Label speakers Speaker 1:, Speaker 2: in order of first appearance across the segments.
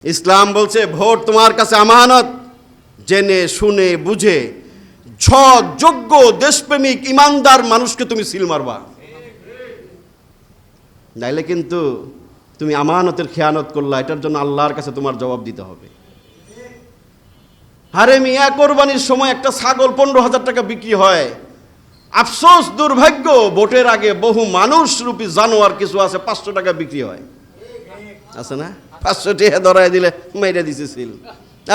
Speaker 1: ইসলাম বলছে ভোট তোমার কাছে আমানত, জেনে শুনে বুঝে সৎ যোগ্য দেশপ্রেমিক ইমানদার মানুষকে তুমি সিল মারবা, নাইলে কিন্তু তুমি আমানতের খেয়ানত করলা, এটার জন্য আল্লাহর কাছে তোমার জবাব দিতে হবে। আরে মিয়া, কোরবানির সময় একটা ছাগল 15,000 টাকা বিক্রি হয়, আফসোস দুর্ভাগ্য ভোটের আগে বহু মানুষ রূপী জানোয়ার কিছু আছে 500 টাকা বিক্রি হয়, আছে না? 500 টাকা ধরায় দিলে মেরে দিছে সিল।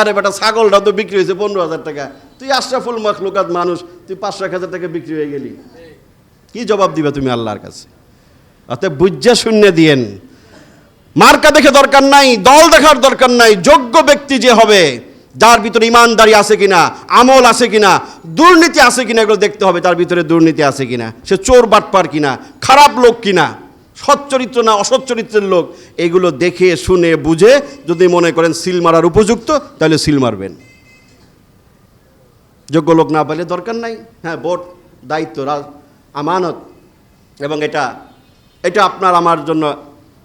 Speaker 1: আরে বেটা, ছাগলটা তো বিক্রি হয়েছে 15,000 টাকা, তুই আশরাফুল মাখলুকাত মানুষ, তুই 500-1,000 টাকা বিক্রি হয়ে গেলি, কি জবাব দিবা তুমি আল্লাহর কাছে? অতএব বুঝা শূন্য দিয়েন, মার্কা দেখে দরকার নাই, দল দেখার দরকার নাই, যোগ্য ব্যক্তি যে হবে, যার ভিতরে ইমানদারি আছে কিনা, আমল আছে কিনা, দুর্নীতি আছে কিনা, এগুলো দেখতে হবে। তার ভিতরে দুর্নীতি আছে কিনা, সে চোর বাটপার কিনা, খারাপ লোক কিনা, সচ্চরিত্র না অসৎ চরিত্রের লোক, এগুলো দেখে শুনে বুঝে যদি মনে করেন সিল মারার উপযুক্ত, তাহলে সিল মারবেন। যোগ্য লোক না পাইলে দরকার নাই। হ্যাঁ, ভোট দায়িত্ব, আমানত, এবং এটা আপনার আমার জন্য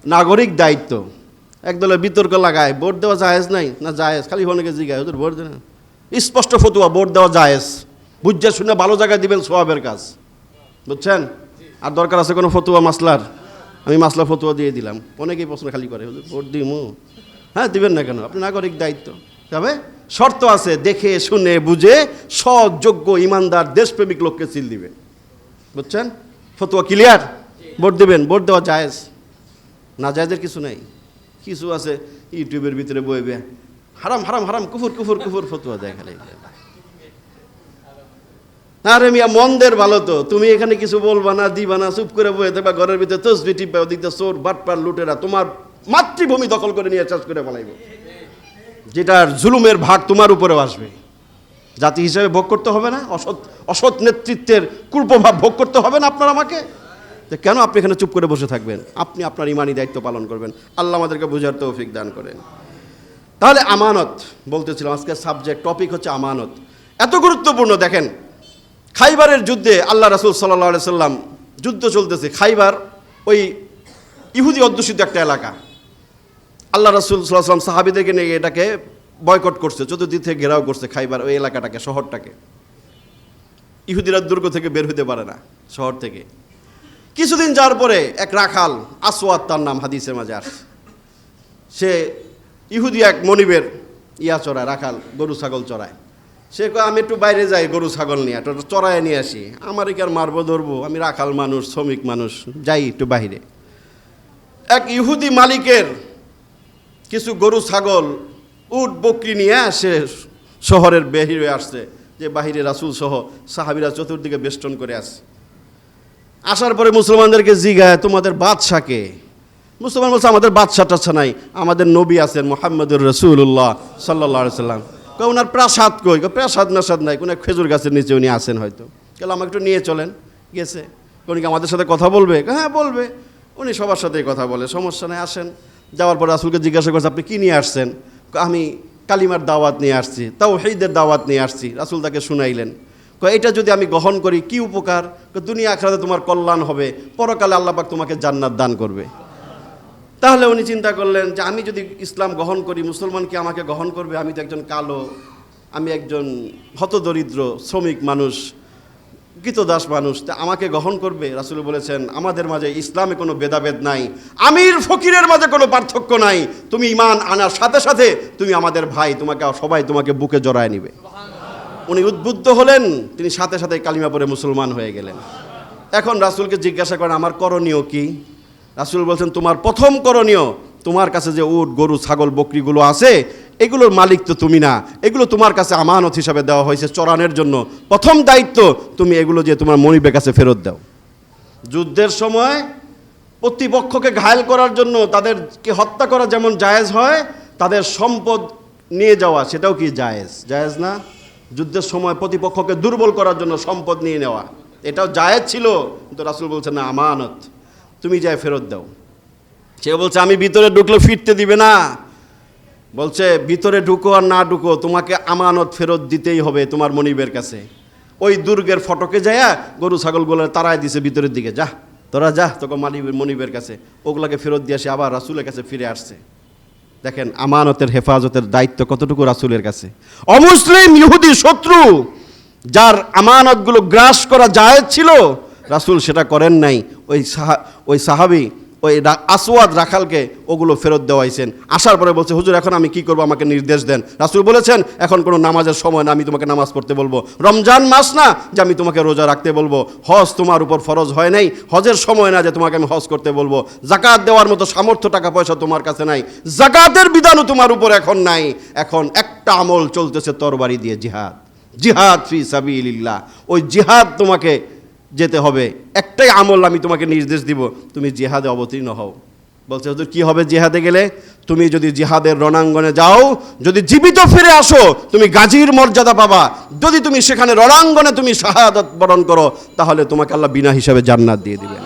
Speaker 1: নাগরিক দায়িত্ব। একদলে বিতর্ক লাগায় ভোট দেওয়া জায়েজ নাই না জায়েজ, খালি অনেকে জিগায় ওদের ভোট দেন, স্পষ্ট ফতুয়া ভোট দেওয়া জায়েজ, বুঝা শুনে ভালো জায়গায় দিবেন, সোয়াবের কাজ, বুঝছেন? আর দরকার আছে কোনো ফতুয়া মাসলার, আমি মাসলা ফতুয়া দিয়ে দিলাম, অনেকেই প্রশ্ন খালি করে ভোট দিমু। হ্যাঁ, দিবেন না কেন? আপনি নাগরিক দায়িত্ব। তবে শর্ত আছে, দেখে শুনে বুঝে সৎ যোগ্য ইমানদার দেশপ্রেমিক লোককে সিল দিবেন, বুঝছেন? ফতুয়া ক্লিয়ার? ভোট দিবেন, ভোট দেওয়া জায়েজ, না জায়েজের কিছু নেই। কিছু আছে ইউটিউবের ভিতরে বইবে হারাম হারাম হারাম কুফুর কুফুর কুফুর ফতুয়া দেয় খালি। আরে মিয়া, মন্দের ভালো তো, তুমি এখানে কিছু বলবা না, দিবা না, চুপ করে বয়ে থাকবা, ঘরের ভিতরে তসবি টিপবা, ওদিকে চোর বাটপার লুটেরা তোমার মাতৃভূমি দখল করে নিয়ে চাষ করে ফেলাইব, যেটার জুলুমের ভাগ তোমার উপরেও আসবে। জাতি হিসেবে ভোগ করতে হবে না? অসৎ নেতৃত্বের কুপ্রভাব ভোগ করতে হবে না আপনার আমাকে? কেন আপনি এখানে চুপ করে বসে থাকবেন? আপনি আপনার ইমানি দায়িত্ব পালন করবেন। আল্লাহ আমাদেরকে বুঝার তৌফিক দান করেন। তাহলে আমানত বলতেছিলাম, আজকের সাবজেক্ট টপিক হচ্ছে আমানত। এত গুরুত্বপূর্ণ, দেখেন খাইবারের যুদ্ধে আল্লাহ রাসূল সাল্লাল্লাহু আলাইহি সাল্লাম, যুদ্ধ চলতেছে, খাইবার ওই ইহুদি অধ্যুষিত একটা এলাকা। আল্লাহ রাসূল সাল্লাল্লাহু আলাইহি সাল্লাম সাহাবীদেরকে নিয়ে এটাকে বয়কট করছে, চতুর্দিক থেকে ঘেরাও করছে খাইবার ওই এলাকাটাকে, শহরটাকে। ইহুদিরা দুর্গ থেকে বের হতে পারে না, শহর থেকে। কিছুদিন যাওয়ার পরে এক রাখাল, আসওয়াদ তার নাম, হাদিসের মাঝে আসছে, সে ইহুদি এক মনিবের চড়ায়, রাখাল গরু ছাগল চড়ায়। সে কয় আমি একটু বাইরে যাই গরু ছাগল নিয়ে, একটু চড়ায় নিয়ে আসি, আমার কি আর মারবো ধরবো, আমি রাখাল মানুষ, শ্রমিক মানুষ, যাই একটু বাইরে। এক ইহুদি মালিকের কিছু গরু ছাগল উট বকরি নিয়ে সে শহরের বাহিরে আসছে, যে বাহিরে রাসূল সহ সাহাবীরা চতুর্দিকে বেষ্টন করে আসছে। আসার পরে মুসলমানদেরকে জিগায়, তোমাদের বাদশাকে? মুসলমান বলছে, আমাদের বাদশা টাচ্ছা নাই, আমাদের নবী আছেন মুহাম্মদুর রাসূলুল্লাহ সাল্লাল্লাহু আলাইহি সাল্লাম। ওনার প্রাসাদ কই? প্রাসাদ নাসাদ নাই, কোনো খেজুর গাছের নিচে উনি আছেন হয়তো। কেন আমাকে একটু নিয়ে চলেন। গেছে, উনি কি আমাদের সাথে কথা বলবে? হ্যাঁ বলবে, উনি সবার সাথেই কথা বলে, সমস্যা নেই, আসেন। যাওয়ার পরে রাসূলকে জিজ্ঞাসা করছে, আপনি কী নিয়ে আসছেন? আমি কালিমার দাওয়াত নিয়ে আসছি, তাওহীদের দাওয়াত নিয়ে আসছি। রাসূল তাকে শুনাইলেন, এটা যদি আমি গ্রহণ করি কি উপকার? দুনিয়া আখিরাতে তোমার কল্যাণ হবে, পরকালে আল্লাহ পাক তোমাকে জান্নাত দান করবে। তাহলে উনি চিন্তা করলেন যে আমি যদি ইসলাম গ্রহণ করি, মুসলমান কি আমাকে গ্রহণ করবে? আমি তো একজন কালো, আমি একজন হতদরিদ্র শ্রমিক মানুষ, কৃতদাস মানুষ, তা আমাকে গ্রহণ করবে? রাসূল বলেছেন, আমাদের মাঝে ইসলামে কোনো ভেদাভেদ নাই, আমির ফকিরের মাঝে কোনো পার্থক্য নাই, তুমি ঈমান আনার সাথে সাথে তুমি আমাদের ভাই, তোমাকে সবাই তোমাকে বুকে জড়ায় নিবে। উনি উদ্বুদ্ধ হলেন, তিনি সাথে সাথে কালিমা পড়ে মুসলমান হয়ে গেলেন। এখন রাসূলকে জিজ্ঞাসা করেন, আমার করণীয় কি? রাসূল বলছেন, তোমার প্রথম করণীয়, তোমার কাছে যে উট গরু ছাগল বকরিগুলো আছে, এগুলোর মালিক তো তুমি না, এগুলো তোমার কাছে আমানত হিসাবে দেওয়া হয়েছে চড়ানোর জন্য। প্রথম দায়িত্ব, তুমি এগুলো যে তোমার মনিবের কাছে ফেরত দাও। যুদ্ধের সময় প্রতিপক্ষকে ঘায়েল করার জন্য তাদেরকে হত্যা করা যেমন জায়েজ হয়, তাদের সম্পদ নিয়ে যাওয়া সেটাও কি জায়েজ? জায়েজ না? যুদ্ধের সময় প্রতিপক্ষকে দুর্বল করার জন্য সম্পদ নিয়ে নেওয়া, এটাও জায়েজ ছিল, কিন্তু রাসূল বলছেন না, আমানত, তুমি যাই ফেরত দাও। সে বলছে, আমি ভিতরে ঢুকলে ফিরতে দিবে না। বলছে, ভিতরে ঢুকো আর না ঢুকো, তোমাকে আমানত ফেরত দিতেই হবে তোমার মনিবের কাছে। ওই দুর্গের ফটকে যায়া গরু ছাগলগুলো তাড়ায় দিছে ভিতরের দিকে, যা তোরা যা তোকে মনিবের কাছে, ওগুলাকে ফেরত দিয়ে আসে, আবার রাসূলের কাছে ফিরে আসছে। দেখেন আমানতের হেফাজতের দায়িত্ব কতটুকু রাসূলের কাছে। অমুসলিম ইহুদি শত্রু যার আমানতগুলো গ্রাস করা জায়েজ ছিল, রাসূল সেটা করেন নাই। ওই সাহাবী ওই আসওয়াদ রাখালকে ওগুলো ফেরত দেওয়াইছেন। আসার পরে বলছে, হুজুর এখন আমি কি করব, আমাকে নির্দেশ দেন। রাসূল বলেছেন, এখন কোনো নামাজের সময় না, আমি তোমাকে নামাজ পড়তে বলবো। রমজান মাস না যে আমি তোমাকে রোজা রাখতে বলবো। হজ তোমার উপর ফরজ হয় নাই, হজের সময় না যে তোমাকে আমি হজ করতে বলবো। যাকাত দেওয়ার মতো সামর্থ্য টাকা পয়সা তোমার কাছে নাই, যাকাতের বিধানও তোমার উপর এখন নাই। এখন একটা আমল চলতেছে তরবারি দিয়ে, জিহাদ। জিহাদ ফি সাবিলিল্লাহ, ওই জিহাদ তোমাকে যেতে হবে। একটাই আমল আমি তোমাকে নির্দেশ দিব, তুমি জিহাদে অবতীর্ণ হও। বলছে, হুজুর কি হবে জিহাদে গেলে? তুমি যদি জিহাদের রণাঙ্গনে যাও, যদি জীবিত ফিরে আসো, তুমি গাজীর মর্যাদা পাবা। যদি তুমি সেখানে রণাঙ্গনে তুমি শাহাদাত বরণ করো, তাহলে তোমাকে আল্লাহ বিনা হিসাবে জান্নাত দিয়ে দিবেন।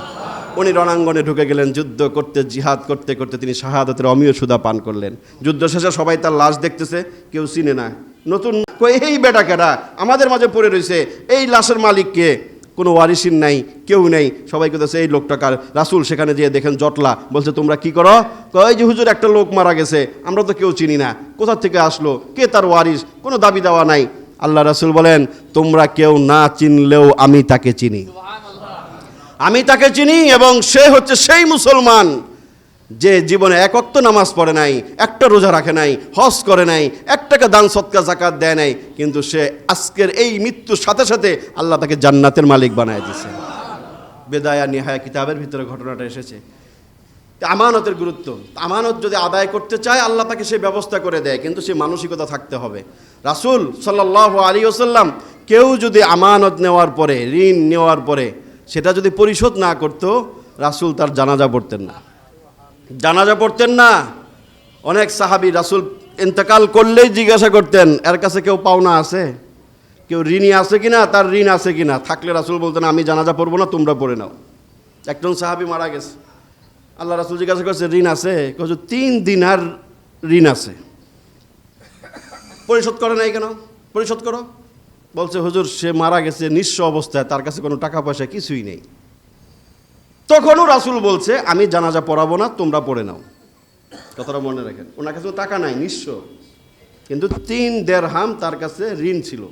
Speaker 1: উনি রণাঙ্গনে ঢুকে গেলেন, যুদ্ধ করতে জিহাদ করতে করতে তিনি শাহাদাতের অমীয় সুধা পান করলেন। যুদ্ধ শেষে সবাই তার লাশ দেখতেছে, কেউ চিনে না। নতুন এই বেটা কেডা আমাদের মাঝে পড়ে রয়েছে, এই লাশের মালিক কে? কোনো ওয়ারিসিন নাই, কেউ নেই। সবাই বলতেছে এই লোকটা কার? রাসূল সেখানে যেয়ে দেখেন জটলা। বলছে, তোমরা কি করো? কয় যে হুজুর একটা লোক মারা গেছে, আমরা তো কেউ চিনি না, কোথা থেকে আসলো, কে তার ওয়ারিস, কোনো দাবি দেওয়া নাই। আল্লাহ রাসূল বলেন, তোমরা কেউ না চিনলেও আমি তাকে চিনি, আমি তাকে চিনি। এবং সে হচ্ছে সেই মুসলমান যে জীবনে এক ওয়াক্ত নামাজ পড়ে নাই, একটা রোজা রাখে নাই, হজ করে নাই, এক টাকা দান সদকা যাকাত দেয় নাই, কিন্তু সে আজকের এই মৃত্যুর সাথে সাথে আল্লাহ তাকে জান্নাতের মালিক বানায় দিয়েছে। বেদায়া নিহায়া কিতাবের ভিতরে ঘটনাটা এসেছে। আমানতের গুরুত্ব, আমানত যদি আদায় করতে চায় আল্লাহ তাকে সেই ব্যবস্থা করে দেয়, কিন্তু সে মানসিকতা থাকতে হবে। রাসূল সাল্লাল্লাহু আলাইহি ওয়াসাল্লাম, কেউ যদি আমানত নেওয়ার পরে, ঋণ নেওয়ার পরে সেটা যদি পরিশোধ না করতো, রাসূল তার জানাজা পড়তেন না, জানাজা পড়তেন না। অনেক সাহাবী রাসূল ইন্তেকাল করলেই জিজ্ঞাসা করতেন, এর কাছে কেউ পাওনা আছে, কেউ ঋণী আছে কিনা, তার ঋণ আছে কিনা। থাকলে রাসূল বলতেন, আমি জানাজা পড়বো না, তোমরা পড়ে নাও। একজন সাহাবী মারা গেছে, আল্লাহ রাসূল জিজ্ঞাসা করছে, ঋণ আছে? কয়েছে 3 দিনার ঋণ আছে। পরিশোধ করে নাই কেন? পরিশোধ করো। বলছে, হুজুর সে মারা গেছে নিঃস্ব অবস্থায়, তার কাছে কোনো টাকা পয়সা কিছুই নেই। তখনও রাসূল বলছে, আমি জানাজা পড়াবো না, তোমরা পড়ে নাও। কথাটা মনে রাখেন, ওনার কাছে টাকা নাই, নিঃস্ব, কিন্তু 3 দিরহাম তার কাছে ঋণ ছিল,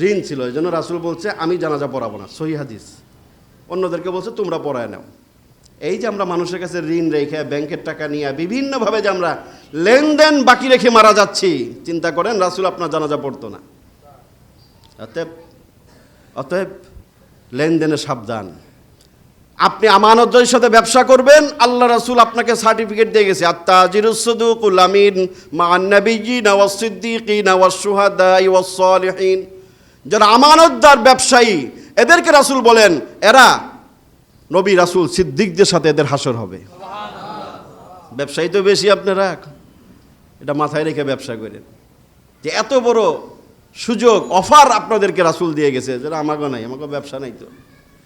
Speaker 1: ঋণ ছিল। এই জন্য রাসূল বলছে, আমি জানাজা পড়াবো না। সহিহ হাদিস। অন্যদেরকে বলছে, তোমরা পড়ায় নাও। এই যে আমরা মানুষের কাছে ঋণ রেখে, ব্যাংকের টাকা নিয়ে বিভিন্নভাবে যে আমরা লেনদেন বাকি রেখে মারা যাচ্ছি, চিন্তা করেন রাসূল আপনার জানাজা পড়তো না। অতএব লেনদেনে সাবধান। আপনি আমানতের সাথে ব্যবসা করবেন, আল্লাহ রাসূল আপনাকে সার্টিফিকেট দিয়ে গেছে, আত-তাজিরুস সাদুকুল আমিন মা'আন নাবিয়্যিনা ওয়াস সিদ্দীকিনা ওয়াস শুহাদাই ওয়াস সালিহিন। যারা আমানতদার ব্যবসায়ী, এদেরকে রাসূল বলেন, এরা নবী রাসূল সিদ্দিকদের সাথে এদের হাসর হবে। ব্যবসায়ী তো বেশি আপনারা, এটা মাথায় রেখে ব্যবসা করেন, যে এত বড় সুযোগ অফার আপনাদেরকে রাসূল দিয়ে গেছে, যেটা আমাকে নাই, আমাকে ব্যবসা নাই তো।